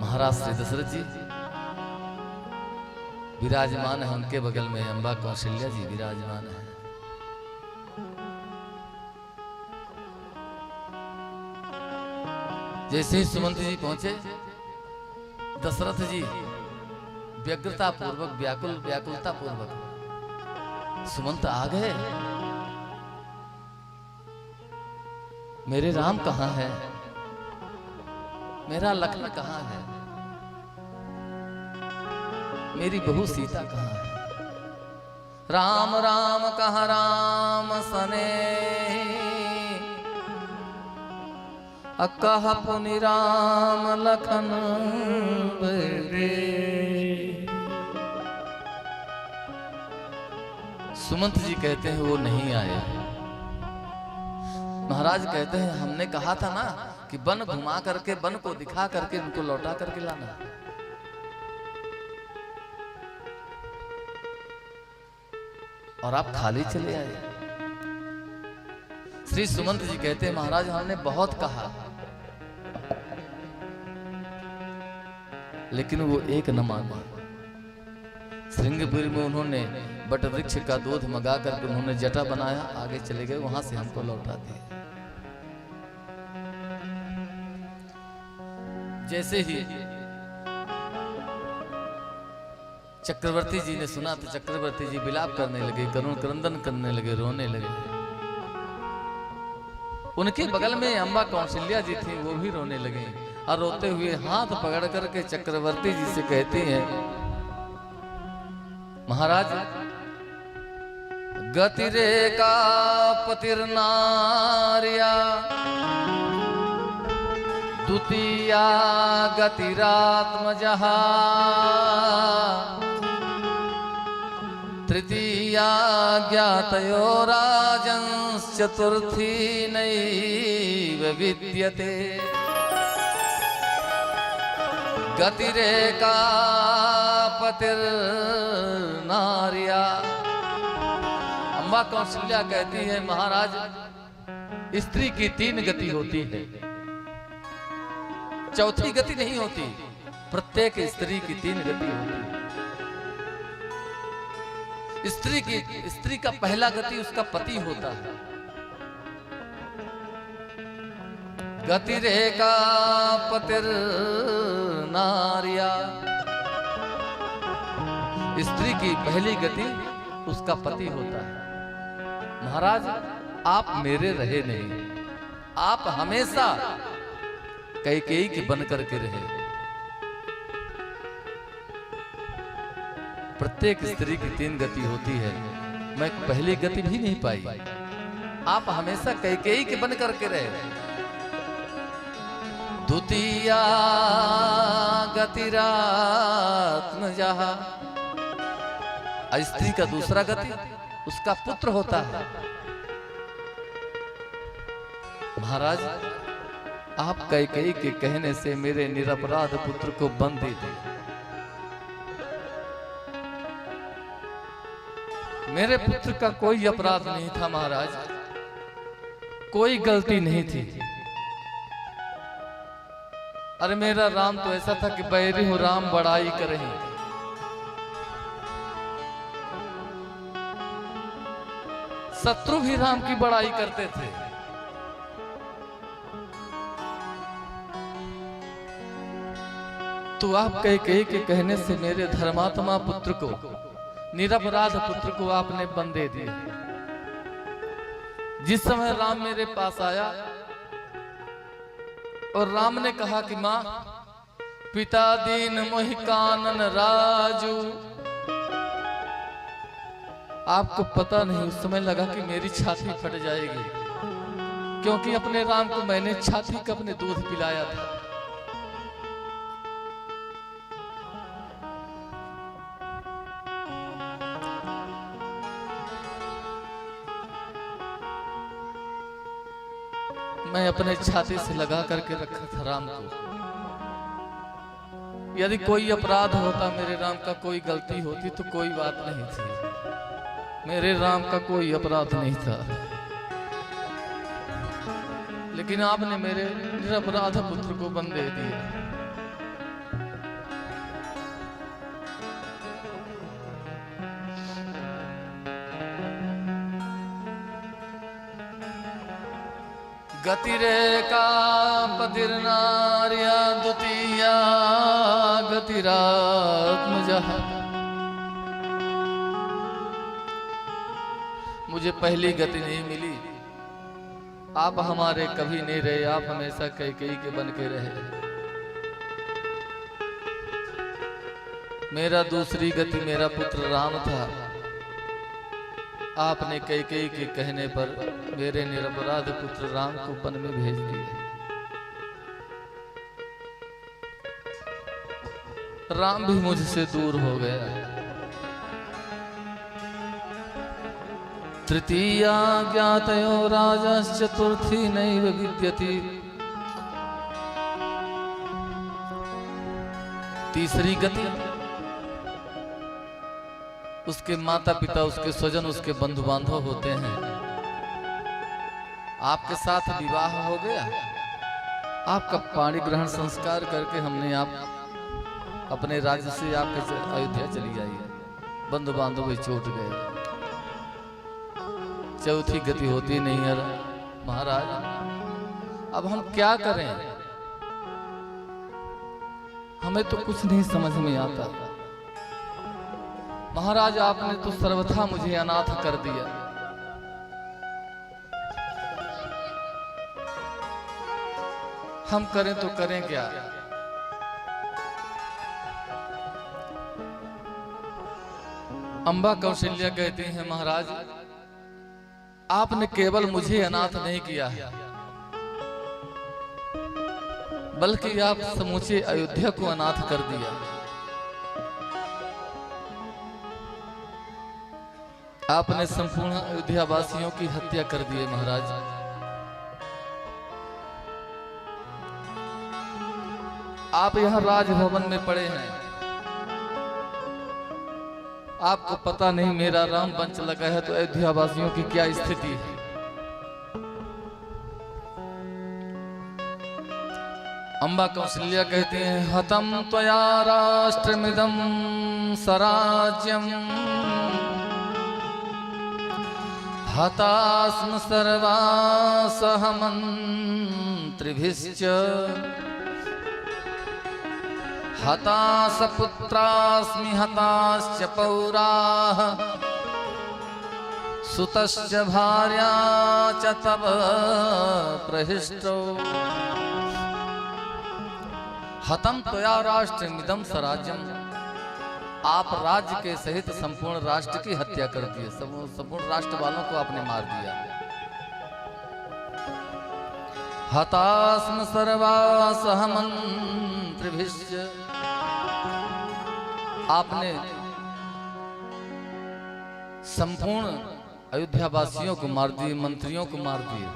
महाराज श्री दशरथ जी विराजमान है, उनके बगल में अम्बा कौशल्या जी विराजमान है। जैसे ही सुमंत जी पहुंचे, दशरथ जी व्यग्रता पूर्वक व्याकुलता पूर्वक, सुमंत आ गए, मेरे राम कहां है, मेरा लखन कहां है, मेरी बहू सीता कहां है। राम राम कहा राम सने, अकह पुनि राम लखन बरे। सुमंत जी कहते हैं वो नहीं आया। महाराज कहते हैं हमने कहा था ना कि वन घुमा करके, वन को दिखा करके उनको लौटा करके लाना। और आप खाली चले आए। श्री सुमंत जी कहते हैं महाराज हमने बहुत कहा, लेकिन वो एक न माना। श्रृंगपुरी में उन्होंने बट वृक्ष का दूध मंगा करके उन्होंने जटा बनाया, आगे चले गए, वहां से हमको लौटा दिए। जैसे ही चक्रवर्ती जी ने सुना तो चक्रवर्ती जी विलाप करने लगे, करुण क्रंदन करने लगे, रोने लगे। उनके बगल में अम्बा कौशल्या जी थी, वो भी रोने लगे और रोते हुए हाथ पकड़ करके चक्रवर्ती जी से कहती हैं महाराज गतिरेका पतिर्नार्या द्वितीया गतिरात्मजः तृतीया ज्ञातयो राजंश्चतुर्थी नैव विद्यते। गतिरेका पतिर्नार्या। अम्बा कौशल्या कहती है महाराज स्त्री की 3 गति होती है, चौथी गति नहीं होती। प्रत्येक स्त्री की 3 गति होती है। स्त्री का पहला गति उसका पति होता है। गतिरेका पतिर्नार्या। स्त्री की पहली गति उसका पति होता है। महाराज आप मेरे रहे नहीं, आप हमेशा कैकेयी के बन करके रहे। प्रत्येक स्त्री की 3 गति होती है, मैं पहली गति भी नहीं पाई, आप हमेशा कैकेयी के बन करके रहे। द्वितीया गतिरात्मजः। स्त्री का दूसरा गति उसका पुत्र होता है। महाराज आप कैकेयी के कहने से मेरे निरपराध पुत्र को बंद दे दिया। मेरे पुत्र का कोई अपराध नहीं था महाराज, कोई गलती नहीं थी। अरे मेरा राम तो ऐसा था कि बैरी हो राम बड़ाई करे। शत्रु भी राम की बड़ाई करते थे। तो आप कैकेयी के कहने से मेरे धर्मात्मा पुत्र को, निरपराध पुत्र को आपने बंद दे दिया। जिस समय राम मेरे पास आया और राम ने कहा कि मां पिता दीन मोहि कानन राजू। आपको पता नहीं उस समय लगा कि मेरी छाती फट जाएगी, क्योंकि अपने राम को मैंने छाती का अपने दूध पिलाया था। मैं अपने छाती से लगा करके रखा था राम को। यदि कोई अपराध होता, मेरे राम का कोई गलती होती तो कोई बात नहीं थी। मेरे राम का कोई अपराध नहीं था, लेकिन आपने मेरे निरपराध पुत्र को बंद दे दिया। गतिरेका पतिर्नार्या द्वितीया गतिरात्मजः। मुझे पहली गति नहीं मिली, आप हमारे कभी नहीं रहे, आप हमेशा कैकेयी के बन के रहे। मेरा दूसरी गति मेरा पुत्र राम था, आपने कैकेयी के कहने पर मेरे निरपराध पुत्र राम को वन में भेज दिया। राम भी मुझसे दूर हो गया। तृतीया ज्ञातयो राजश्चतुर्थी नैव विद्यति। तीसरी गति उसके माता पिता, उसके स्वजन, उसके बंधु बांधव होते हैं। आपके साथ विवाह हो गया, आपका पाणी ग्रहण संस्कार करके हमने आप अपने राज्य से आपके अयोध्या चली आई, बंधु बांधव भी छूट गए। चौथी गति होती नहीं है महाराज, अब हम क्या करें? हमें तो कुछ नहीं समझ में आता। महाराज आपने तो सर्वथा मुझे अनाथ कर दिया। हम करें तो करें क्या? अम्बा कौशल्या कहती हैं, महाराज आपने केवल मुझे अनाथ नहीं किया है, बल्कि आप समूचे अयोध्या को अनाथ कर दिया। आपने संपूर्ण अयोध्या वासियों की हत्या कर दी है महाराज। आप यहाँ राजभवन में पड़े हैं, आपको पता नहीं मेरा राम वंश लगा है तो अयोध्या वासियों की क्या स्थिति है। अम्बा कौशल्या कहते हैं, हतम त्वया राष्ट्रमिदं सराज्यम हतास्म सर्वा सहमन्त्रिभिश्च हता सपुत्रास्मि हताश्च पौराः सुतश्च भार्या च तव प्रहिष्टो हतम त्वया राष्ट्रमिदं स्वराज्यम। आप राज्य के सहित संपूर्ण राष्ट्र की हत्या कर दिए, संपूर्ण राष्ट्र वालों को आपने मार दिया। हतास्म सर्वा सहमन्त्रिभिश्च, आपने संपूर्ण अयोध्या वासियों को मार दिए, मंत्रियों को मार दिए।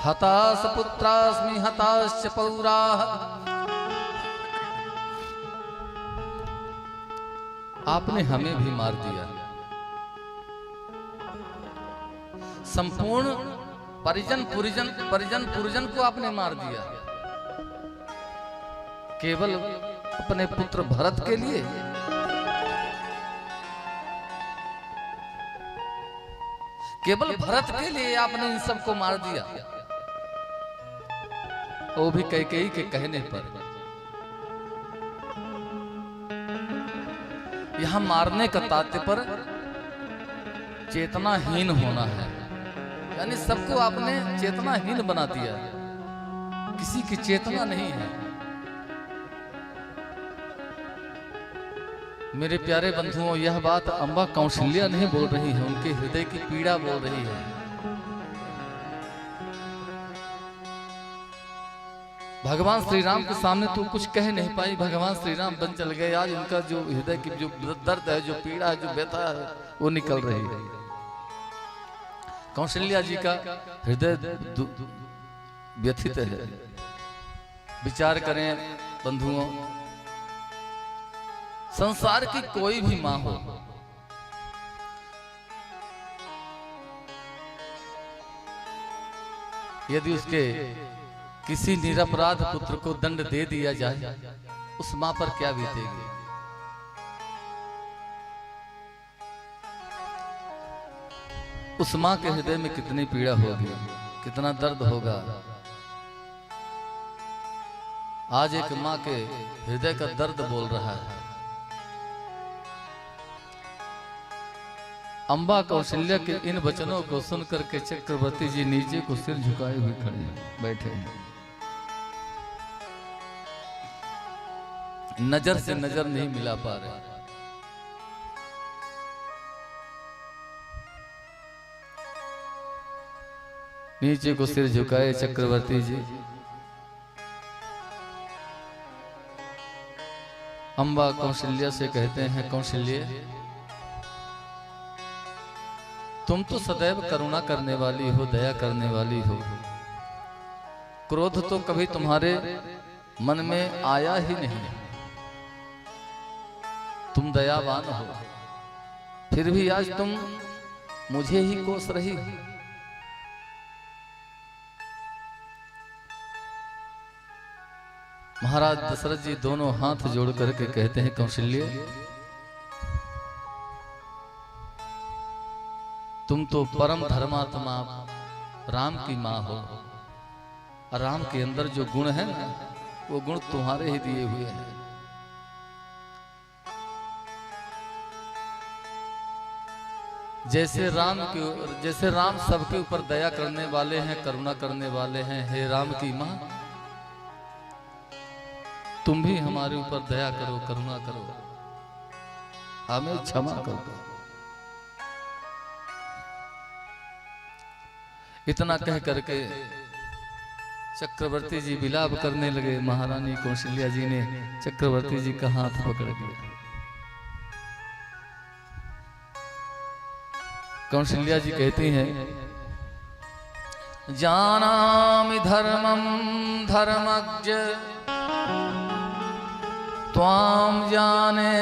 हता सपुत्रास्मि हताश्च पौराः, आपने हमें भी मार दिया। संपूर्ण परिजन पुरिजन को आपने मार दिया, केवल अपने पुत्र भरत के लिए। केवल भरत के लिए आपने इन सबको मार दिया, वो भी कैकेयी के कहने पर। यहां मारने का तात्पर्य चेतनाहीन होना है, यानी सबको आपने चेतनाहीन बना दिया, किसी की चेतना नहीं है। मेरे प्यारे बंधुओं, यह बात अम्बा कौशल्या नहीं बोल रही है, उनके हृदय की पीड़ा बोल रही है। भगवान श्री राम के सामने तो कुछ कह नहीं पाई, भगवान श्री राम बन चल गए। आज उनका जो हृदय की जो दर्द है, जो पीड़ा है, जो व्यथा है, वो निकल रही है। कौशल्या जी का हृदय व्यथित है। विचार करें बंधुओं, संसार की कोई भी मां हो, यदि उसके किसी निरपराध पुत्र को दंड दे दिया जाए, उस मां पर क्या बीतेगी। उस माँ के हृदय में कितनी पीड़ा होगी, कितना दर्द होगा। आज एक माँ के हृदय का दर्द बोल रहा है। अम्बा कौशल्या के इन वचनों को सुनकर के चक्रवर्ती जी नीचे को सिर झुकाए हुए खड़े बैठे हैं। नजर से नजर नहीं मिला पा रहे। नीचे को सिर झुकाए चक्रवर्ती जी अम्बा कौशल्या से कहते हैं, कौशल्य तुम तो सदैव करुणा करने वाली हो, दया करने वाली हो। क्रोध तो कभी तुम्हारे मन में आया ही नहीं। तुम दयावान हो, फिर भी आज तुम मुझे ही कोस रही हो। महाराज दशरथ जी दोनों हाथ जोड़ करके कहते हैं, कौशल्य तुम तो परम धर्मात्मा राम की माँ हो। राम के अंदर जो गुण है ना, वो गुण तुम्हारे ही दिए हुए हैं। जैसे राम सबके ऊपर दया करने वाले हैं, करुणा करने वाले हैं। हे राम की माँ, तुम भी हमारे ऊपर दया करो, करुणा करो, हमें क्षमा कर दो। इतना कह करके चक्रवर्ती जी विलाप करने लगे। महारानी कौशल्या जी ने चक्रवर्ती जी का हाथ पकड़ लिया। कौशल्या जी कहती हैं, जानामि धर्मं धर्मज्ञ त्वां जाने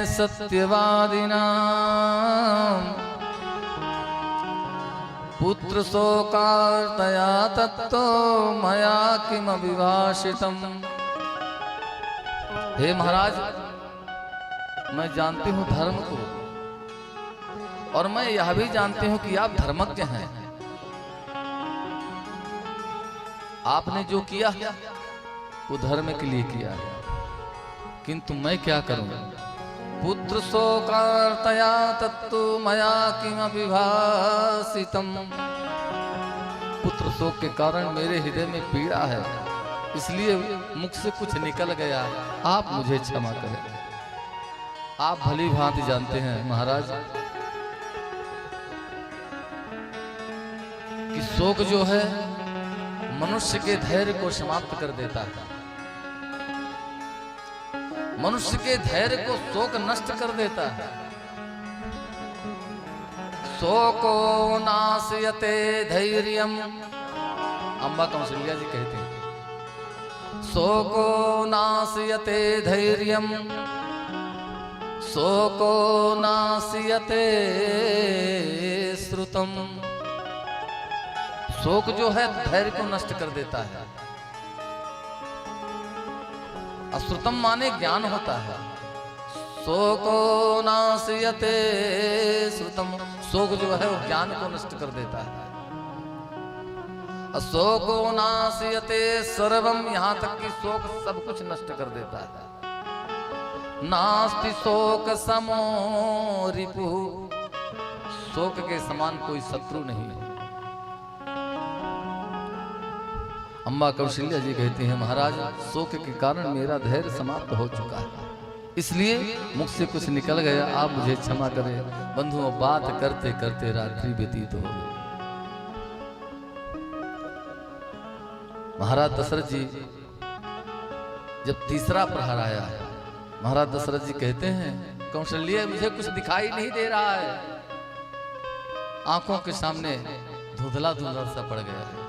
सत्यवादिनां पुत्र शोकार्तया तत्तो मया किम अभिभाषितम्। हे महाराज, मैं जानती हूँ धर्म को, और मैं यह भी जानती हूँ कि आप धर्मज्ञ हैं। आपने जो किया वो धर्म के लिए किया है, किंतु मैं क्या करूं। पुत्र शोकार्तया तत्तु मया किमपि भासितम्। पुत्र शोक के कारण मेरे हृदय में पीड़ा है, इसलिए मुख से कुछ निकल गया। आप मुझे क्षमा करें। आप भली भांति जानते हैं महाराज कि शोक जो है मनुष्य के धैर्य को समाप्त कर देता है। मनुष्य के धैर्य को शोक नष्ट कर देता है। शोको नाशयते धैर्यम्। अम्बा कौशल्या जी कहते हैं, शोको नाशयते धैर्यम् शोको नाशयते श्रुतम्। शोक जो है धैर्य को नष्ट कर देता है। अश्रुतम माने ज्ञान होता है। शोको नाशयते श्रुतम, शोक जो है वो ज्ञान को नष्ट कर देता है। अशोको नाशयते सर्वम, यहाँ तक कि शोक सब कुछ नष्ट कर देता है। नास्ति शोक समो रिपुः, शोक के समान कोई शत्रु नहीं है। अम्बा कौशल्या जी कहती हैं, महाराज शोक के कारण मेरा धैर्य समाप्त हो चुका है, इसलिए मुख से कुछ निकल गया। आप मुझे क्षमा करें। बंधुओं, बात करते करते रात्रि व्यतीत हो गई। महाराज दशरथ जी जब तीसरा प्रहर आया, महाराज दशरथ जी कहते हैं, कौशल्य मुझे कुछ दिखाई नहीं दे रहा है। आंखों के सामने धुंधला धुंधला सा पड़ गया है।